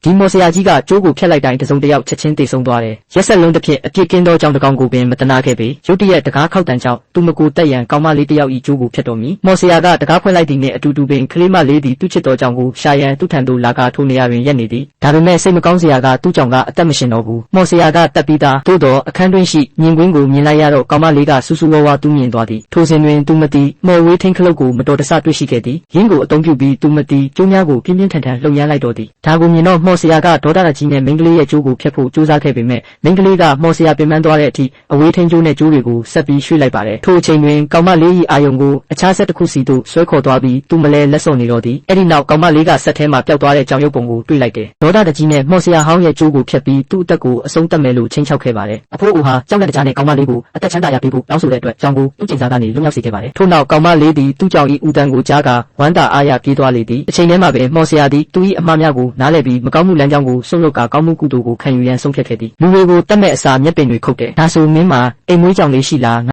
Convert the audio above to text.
ဒီမော်ဆရာကြီးကကျိုးကိုဖျက်လိုက်တိုင်းတစုံတစ်ယောက်ချက်ချင်းတေဆုံးသွားတယ်ရက်ဆက်လုံးတစ်ဖြစ်အပြစ်ကင်းသောကြောင့်တကောင်ကိုပင်မတနာခဲ့ပေရုတ်တရက်တကားခောက်တန်ကြောင့်သူမကိုတက်ရန်ကောင်းမလေးတစ်ယောက်ဤကျိုးကိုဖျက်တော်မူမော်ဆရာကတကားဖွင့်လိုက်သည်နှင့်အတူတူပင်ကလေးမလေးသည်သူ့ချစ်တော်ကြောင့်ကိုရှာရန်သူ့ထံသို့လာကာထိုးနေရတွင်ရက်နေသည်ဒါပေမဲ့စိတ်မကောင်းစရာကသူ့ကြောင့်ကအသက်မရှင်တော့ဘူးမော်ဆရာကတက်ပြီးသားသို့တော်အခန်းတွင်းရှိမြင်ကွင်းကိုမြင်လိုက်ရတော့ကောင်းမလေးကဆူဆူဝါးဝါတူးမြင်သွားသည်ထိုစဉ်တွင်သူမတီမော်ဝေးထင်းခလုတ်ကိုမတော်တဆတွေ့ရှိခဲ့သည်ရင်းကိုအုံပြုပြီးသူမတီကျိုးများကိုပြင်းပြင်းထန်ထန်လှုပ်ရမ်းလိုက်တော်သည်ဒါကိုမြင်တော့မော်ဆရာကဒေါသကြီးနဲ့မိန်းကလေးရဲ့ကျိုးကိုဖျက်ဖို့ကြိုးစားခဲ့ပေမဲ့မိန်းကလေးကမော်ဆရာပင်ပန်းသွားတဲ့အထိအဝေးထင်းကျိုးနဲ့ကျိုးတွေကိုဆက်ပြီးရွှေ့လိုက်ပါတယ်ထိုအချိန်တွင်ကောင်မလေး၏အာယုံကိုအခြားဆက်တစ်ခုစီသို့ဆွဲခေါ်သွားပြီးသူမလဲလက်စော့နေတော့သည်အဲ့ဒီနောက်ကောင်မလေးကဆက်ထဲမှာပျောက်သွားတဲ့ကြောင်ရုပ်ပုံကိုတွေ့လိုက်တယ်ဒေါသကြီးနဲ့မော်ဆရာဟောင်းရဲ့ကျိုးကိုဖျက်ပြီးသူ့အသက်ကိုအဆုံးသတ်မယ်လို့ချိန်ချောက်ခဲ့ပါတယ်အဖိုးအိုဟာကြောက်လက်တကြားနဲ့ကောင်မလေးကိုအသက်ချမ်းသာရပေးဖို့တောင်းဆိုတဲ့အတွက်ကြောင်ကိုသူ့ကျင်စားကနေလွတ်မြောက်စေခဲ့ပါတယ်ထို့နောက်ကောင်မလေးသည်သူ့ကြောင်၏ဦးတန်းကိုကြားကဝမ်းသာအားရပြေးသွားလေသည်အချိန်ထဲမှာပင်မော်ဆရာသည်သူ၏အမှားများကိုနားလည်ပြီးမကောင်းမှုလမ်းကြောင်းကိုစွန့်လွတ်ကာကောင်းမှုကုသိုလ်ကိုခံယူရန်ဆုံးဖြတ်ခဲ့သည်လူတွေကိုတတ်မဲ့အစာမျက်ပင်တွေခုတ်တယ်ဒါဆိုမင်းမှာအိမ်မွေးကြောင်လေးရှိလား